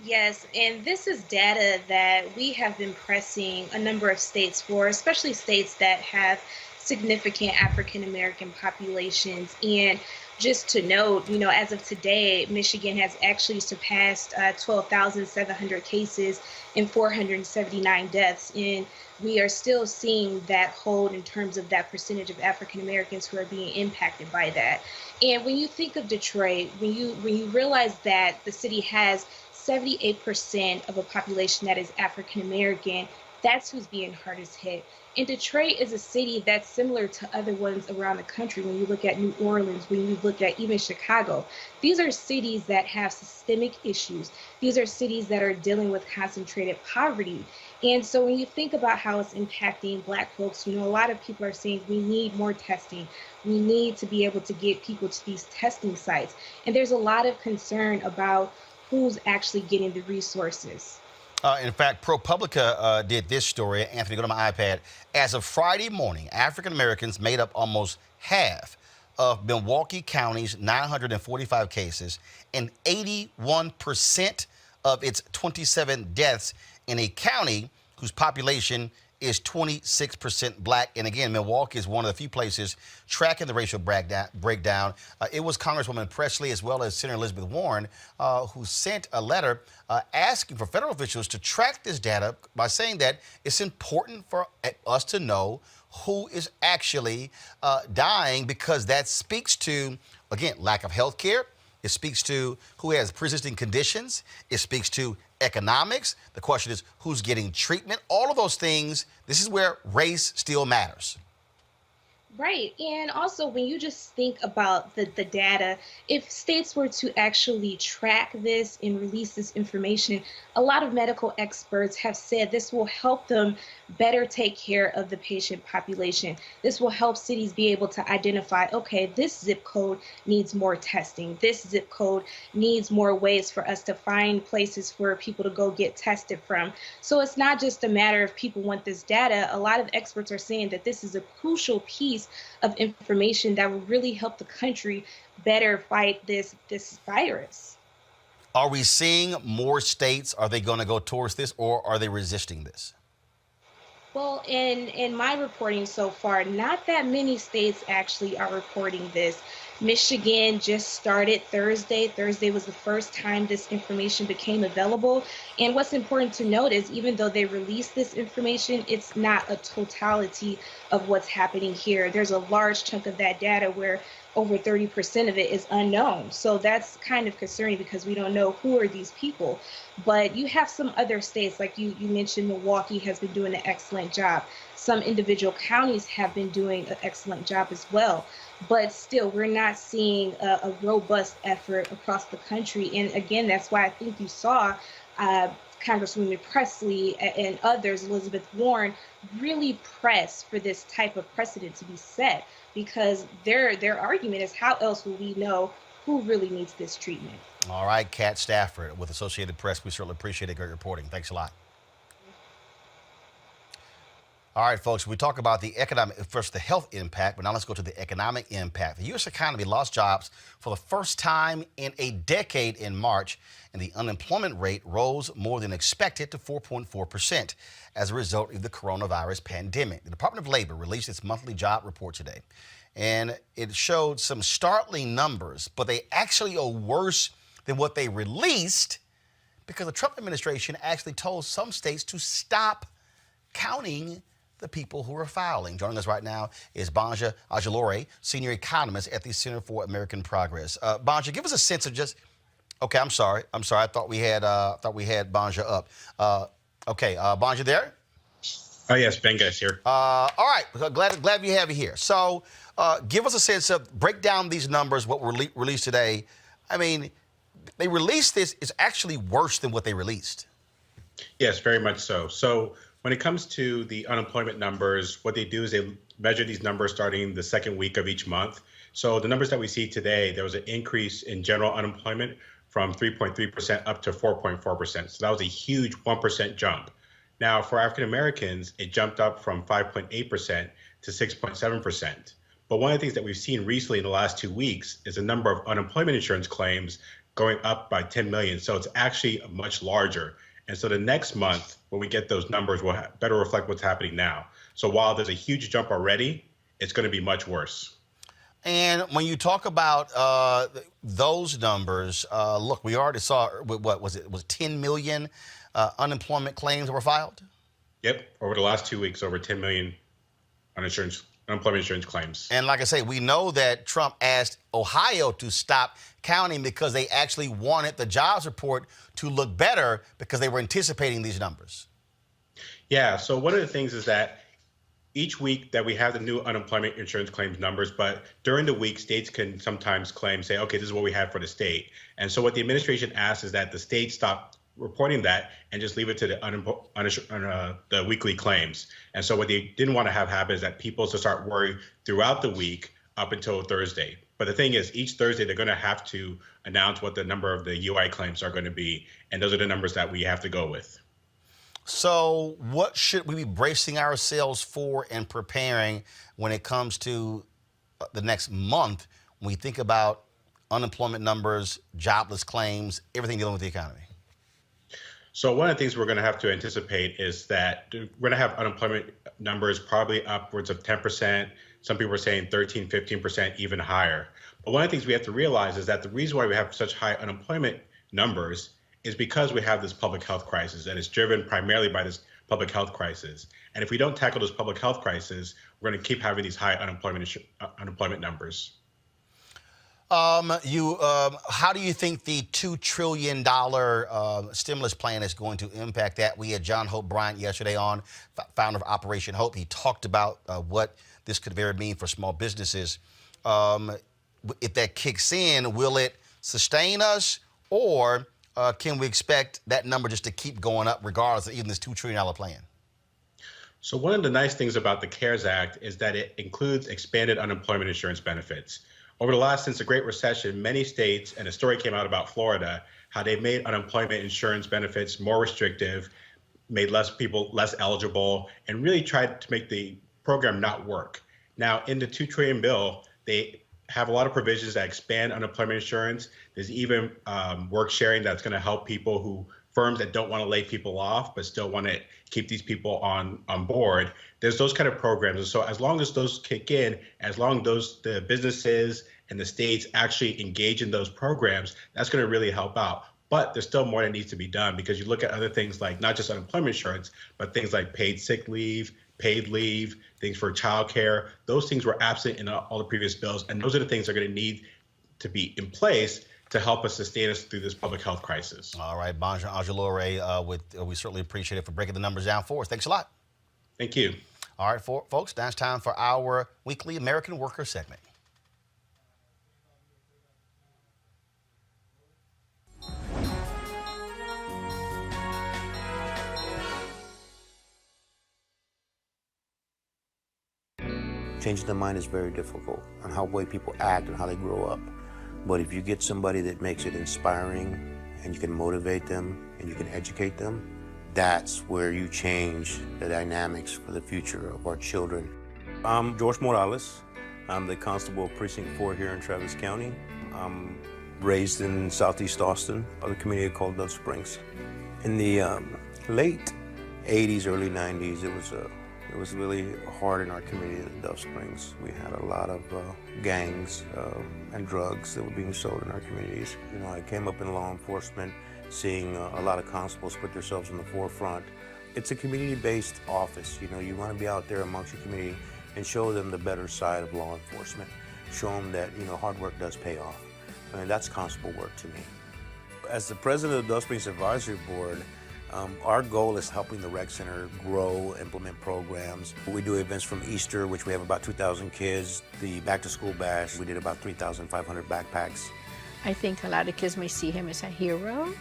G: Yes, and this is data that we have been pressing a number of states for, especially states that have significant African American populations. And just to note, as of today, Michigan has actually surpassed 12,700 cases and 479 deaths. And we are still seeing that hold in terms of that percentage of African Americans who are being impacted by that. And when you think of Detroit, when you realize that the city has 78% of a population that is African American, that's who's being hardest hit. And Detroit is a city that's similar to other ones around the country. When you look at New Orleans, when you look at even Chicago, these are cities that have systemic issues. These are cities that are dealing with concentrated poverty. And so when you think about how it's impacting Black folks, a lot of people are saying we need more testing. We need to be able to get people to these testing sites. And there's a lot of concern about who's actually getting the resources.
A: In fact, ProPublica did this story. Anthony, go to my iPad. As of Friday morning, African Americans made up almost half of Milwaukee County's 945 cases and 81% of its 27 deaths in a county whose population is 26% Black. And again, Milwaukee is one of the few places tracking the racial breakdown. It was Congresswoman Pressley as well as Senator Elizabeth Warren who sent a letter asking for federal officials to track this data by saying that it's important for us to know who is actually dying, because that speaks to, again, lack of health care. It speaks to who has pre-existing conditions. It speaks to economics. The question is who's getting treatment. All of those things, this is where race still matters.
G: Right. And also, when you just think about the data, if states were to actually track this and release this information, a lot of medical experts have said this will help them better take care of the patient population. This will help cities be able to identify, okay, this zip code needs more testing. This zip code needs more ways for us to find places for people to go get tested from. So it's not just a matter of people want this data. A lot of experts are saying that this is a crucial piece of information that will really help the country better fight this virus.
A: Are we seeing more states? Are they going to go towards this, or are they resisting this?
G: Well, in my reporting so far, not that many states actually are reporting this. Michigan just started Thursday. Thursday was the first time this information became available. And what's important to note is even though they released this information, it's not a totality of what's happening here. There's a large chunk of that data where over 30% of it is unknown. So that's kind of concerning because we don't know who are these people. But you have some other states, like you mentioned, Milwaukee has been doing an excellent job. Some individual counties have been doing an excellent job as well. But still, we're not seeing a robust effort across the country. And again, that's why I think you saw Congresswoman Pressley and others, Elizabeth Warren, really press for this type of precedent to be set, because their argument is, how else will we know who really needs this treatment?
A: All right, Kat Stafford with Associated Press. We certainly appreciate it. Great reporting. Thanks a lot. All right, folks, we talk about the economic, first the health impact, but now let's go to the economic impact. The U.S. economy lost jobs for the first time in a decade in March, and the unemployment rate rose more than expected to 4.4% as a result of the coronavirus pandemic. The Department of Labor released its monthly job report today, and it showed some startling numbers, but they actually are worse than what they released because the Trump administration actually told some states to stop counting the people who are filing. Joining us right now is Banja Ajalore, senior economist at the Center for American Progress. Banja, give us a sense of just. Okay, I'm sorry. I thought we had Banja up. Okay, Banja there?
H: Oh yes, Benga's here.
A: All right, glad we have you here. So, give us a sense of, break down these numbers. What were released today? I mean, they released this is actually worse than what they released.
H: Yes, very much so. So when it comes to the unemployment numbers, what they do is they measure these numbers starting the second week of each month. So the numbers that we see today, there was an increase in general unemployment from 3.3% up to 4.4%. So that was a huge 1% jump. Now for African Americans, it jumped up from 5.8% to 6.7%. But one of the things that we've seen recently in the last 2 weeks is the number of unemployment insurance claims going up by 10 million. So it's actually much larger. And so the next month, when we get those numbers, will better reflect what's happening now. So while there's a huge jump already, it's going to be much worse.
A: And when you talk about those numbers, look, we already saw, what was it? Was 10 million unemployment claims that were filed?
H: Yep. Over the last 2 weeks, over 10 million unemployment insurance claims.
A: And like I say, we know that Trump asked Ohio to stop counting because they actually wanted the jobs report to look better because they were anticipating these numbers.
H: Yeah. So one of the things is that each week that we have the new unemployment insurance claims numbers, but during the week, states can sometimes claim, say, okay, this is what we have for the state. And so what the administration asks is that the state stop reporting that and just leave it to the weekly claims. And so what they didn't want to have happen is that people to start worrying throughout the week up until Thursday. But the thing is, each Thursday, they're going to have to announce what the number of the UI claims are going to be. And those are the numbers that we have to go with.
A: So what should we be bracing ourselves for and preparing when it comes to the next month when we think about unemployment numbers, jobless claims, everything dealing with the economy?
H: So one of the things we're going to have to anticipate is that we're going to have unemployment numbers probably upwards of 10%. Some people are saying 13, 15%, even higher. But one of the things we have to realize is that the reason why we have such high unemployment numbers is because we have this public health crisis, and it's driven primarily by this public health crisis. And if we don't tackle this public health crisis, we're going to keep having these high unemployment numbers.
A: How do you think the $2 trillion stimulus plan is going to impact that? We had John Hope Bryant yesterday on, founder of Operation Hope. He talked about what this could very mean for small businesses. If that kicks in, will it sustain us, or can we expect that number just to keep going up regardless of even this $2 trillion plan?
H: So one of the nice things about the CARES Act is that it includes expanded unemployment insurance benefits. Since the Great Recession, many states, and a story came out about Florida, how they made unemployment insurance benefits more restrictive, made less people less eligible, and really tried to make the program not work. Now, in the $2 trillion bill, they have a lot of provisions that expand unemployment insurance. There's even work sharing that's going to help firms that don't want to lay people off but still want to keep these people on board. There's those kind of programs. And so as long as those kick in, as long as the businesses and the states actually engage in those programs, that's going to really help out. But there's still more that needs to be done, because you look at other things like not just unemployment insurance, but things like paid sick leave, paid leave, things for childcare. Those things were absent in all the previous bills. And those are the things that are going to need to be in place to help us sustain us through this public health crisis. All right,
A: Bonjour, Angelore, we certainly appreciate it for breaking the numbers down for us. Thanks a lot.
H: Thank you.
A: All right, folks, now it's time for our weekly American Worker segment.
I: Changing the mind is very difficult on how way people act and how they grow up. But if you get somebody that makes it inspiring and you can motivate them and you can educate them, that's where you change the dynamics for the future of our children. I'm George Morales. I'm the constable of Precinct 4 here in Travis County. I'm raised in Southeast Austin, a community called Dove Springs. In the late 80s, early 90s, it was really hard in our community at Dove Springs. We had a lot of gangs and drugs that were being sold in our communities. You know, I came up in law enforcement, seeing a lot of constables put themselves in the forefront. It's a community-based office. You know, you want to be out there amongst your community and show them the better side of law enforcement. Show them that, you know, hard work does pay off. I mean, that's constable work to me. As the president of the Dove Springs Advisory Board, our goal is helping the rec center grow, implement programs. We do events from Easter, which we have about 2,000 kids. The back to school bash, we did about 3,500 backpacks.
J: I think a lot of kids may see him as a hero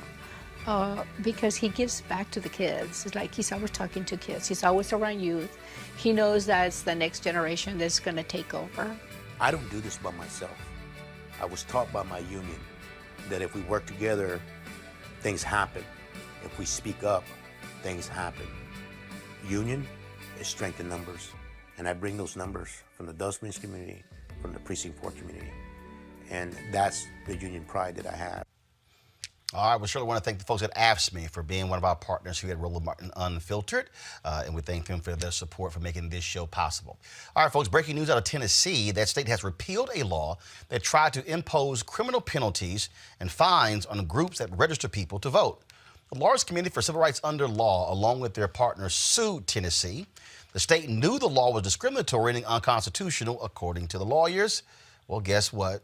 J: because he gives back to the kids. It's like he's always talking to kids. He's always around youth. He knows that it's the next generation that's going to take over.
I: I don't do this by myself. I was taught by my union that if we work together, things happen. If we speak up, things happen. Union is strength in numbers. And I bring those numbers from the Dove Springs community, from the Precinct 4 community. And that's the union pride that I have.
A: All right, we surely want to thank the folks at AFSCME for being one of our partners here at Roland Martin Unfiltered. And we thank them for their support for making this show possible. All right, folks, breaking news out of Tennessee. That state has repealed a law that tried to impose criminal penalties and fines on groups that register people to vote. The Lawrence Committee for Civil Rights Under Law, along with their partners, sued Tennessee. The state knew the law was discriminatory and unconstitutional, according to the lawyers. Well, guess what?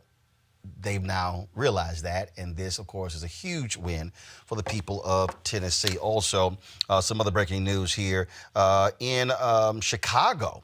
A: They've now realized that, and this, of course, is a huge win for the people of Tennessee. Also, some other breaking news here in Chicago.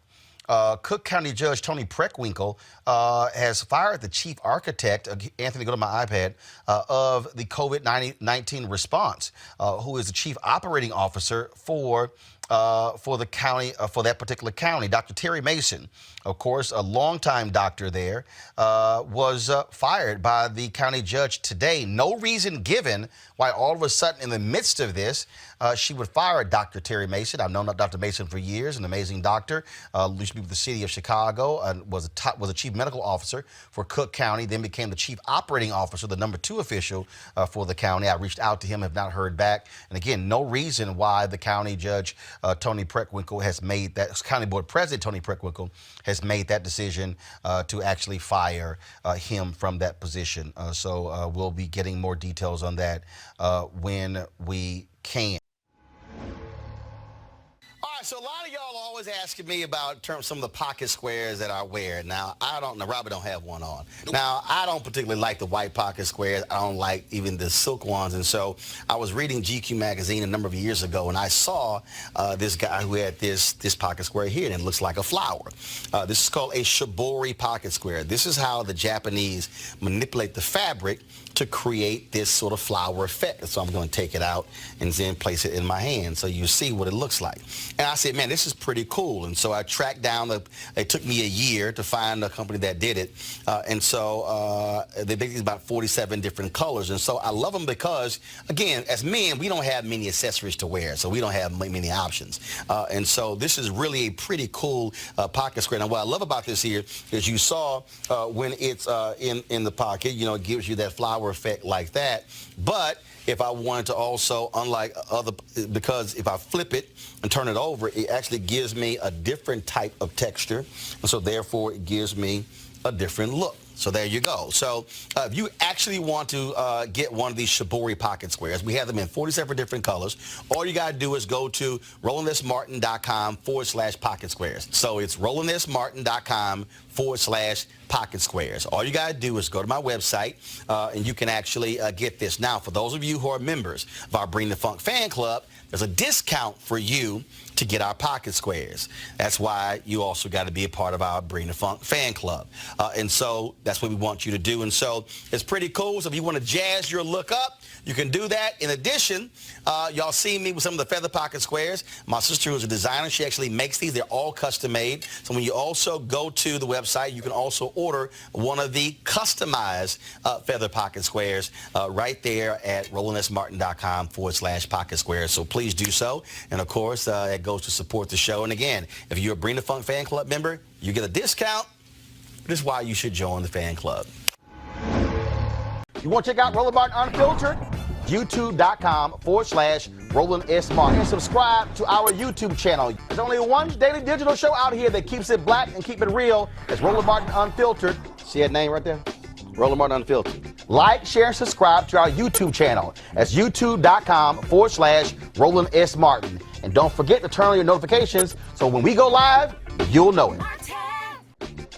A: Cook County Judge Tony Preckwinkle has fired the chief architect, Anthony, go to my iPad, of the COVID-19 response, who is the chief operating officer for the county, for that particular county. Dr. Terry Mason, of course, a longtime doctor there, was fired by the county judge today. No reason given why all of a sudden in the midst of this, she would fire Dr. Terry Mason. I've known Dr. Mason for years, an amazing doctor, used to be with the city of Chicago, and was a chief medical officer for Cook County, then became the chief operating officer, the number 2 official for the county. I reached out to him, have not heard back. And again, no reason why the county judge, Tony Preckwinkle, has made that, county board president Tony Preckwinkle has made that decision to actually fire him from that position. So we'll be getting more details on that when we can. All right, So a lot of y'all always asking me about some of the pocket squares that I wear. Now, Robert don't have one on. Now, I don't particularly like the white pocket squares. I don't like even the silk ones. And so I was reading GQ magazine a number of years ago, and I saw this guy who had this pocket square here, and it looks like a flower. This is called a shibori pocket square. This is how the Japanese manipulate the fabric to create this sort of flower effect. So I'm going to take it out and then place it in my hand so you see what it looks like. And I said, man, this is pretty cool. And so I tracked down, it took me a year to find a company that did it. And so they basically about 47 different colors. And so I love them because, again, as men, we don't have many accessories to wear, so we don't have many options. And so this is really a pretty cool pocket square. Now, what I love about this here is you saw when it's in the pocket, it gives you that flower effect like that. But if I wanted to also, because if I flip it and turn it over, it actually gives me a different type of texture. And so therefore it gives me a different look. So there you go. So if you actually want to get one of these shibori pocket squares, we have them in 47 different colors. All you got to do is go to RolandSMartin.com/pocket squares. So it's RolandSMartin.com/pocket squares. All you got to do is go to my website and you can actually get this. Now, for those of you who are members of our Bring the Funk fan club, there's a discount for you to get our pocket squares. That's why you also got to be a part of our Bring the Funk fan club. And so that's what we want you to do. And so it's pretty cool. So if you want to jazz your look up, you can do that. In addition, y'all see me with some of the feather pocket squares. My sister, who's a designer, she actually makes these. They're all custom made. So when you also go to the website, you can also order one of the customized feather pocket squares right there at RolandSMartin.com/pocket squares. So please do so. And of course, it goes to support the show. And again, if you're a Bring the Funk fan club member, you get a discount. This is why you should join the fan club. You want to check out Roland Martin Unfiltered? YouTube.com/Roland S. Martin. And subscribe to our YouTube channel. There's only one daily digital show out here that keeps it black and keep it real. It's Roland Martin Unfiltered. See that name right there? Roland Martin Unfiltered. Like, share, and subscribe to our YouTube channel. That's YouTube.com/Roland S. Martin. And don't forget to turn on your notifications so when we go live, you'll know it.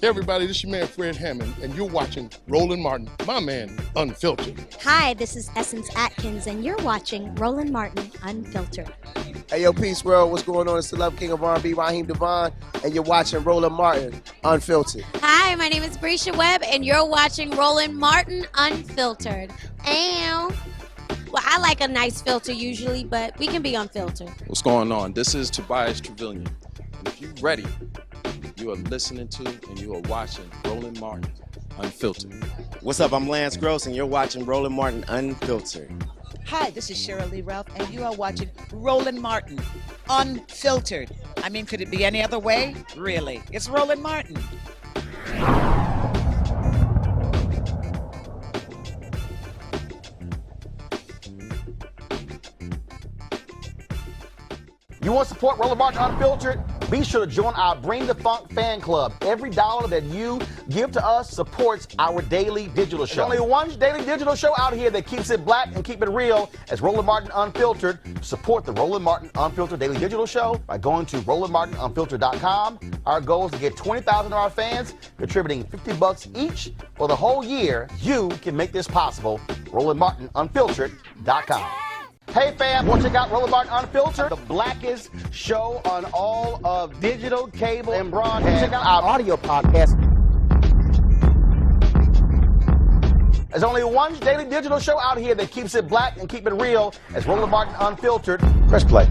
K: Hey everybody, this is your man Fred Hammond, and you're watching Roland Martin, my man, Unfiltered.
L: Hi, this is Essence Atkins, and you're watching Roland Martin Unfiltered.
M: Hey yo, Peace World, what's going on? It's the Love King of R&B, Raheem Devon, and you're watching Roland Martin Unfiltered.
L: Hi, my name is Brescia Webb, and you're watching Roland Martin Unfiltered. Ow. Well, I like a nice filter usually, but we can be unfiltered.
N: What's going on? This is Tobias Trevelyan. And if you're ready, you are listening to and you are watching Roland Martin Unfiltered.
O: What's up? I'm Lance Gross, and you're watching Roland Martin Unfiltered.
P: Hi, this is Cheryl Lee Ralph, and you are watching Roland Martin Unfiltered. I mean, could it be any other way? Really? It's Roland Martin.
A: You want to support Roland Martin Unfiltered? Be sure to join our Bring the Funk fan club. Every dollar that you give to us supports our daily digital show. There's only one daily digital show out here that keeps it black and keep it real as Roland Martin Unfiltered. Support the Roland Martin Unfiltered daily digital show by going to RolandMartinUnfiltered.com. Our goal is to get 20,000 of our fans contributing $50 each for the whole year. You can make this possible. RolandMartinUnfiltered.com. Hey fam, want to check out Roland Martin Unfiltered? The blackest show on all of digital, cable, and broadcast. Check out our audio podcast. There's only one daily digital show out here that keeps it black and keep it real as Roland Martin Unfiltered. Press play.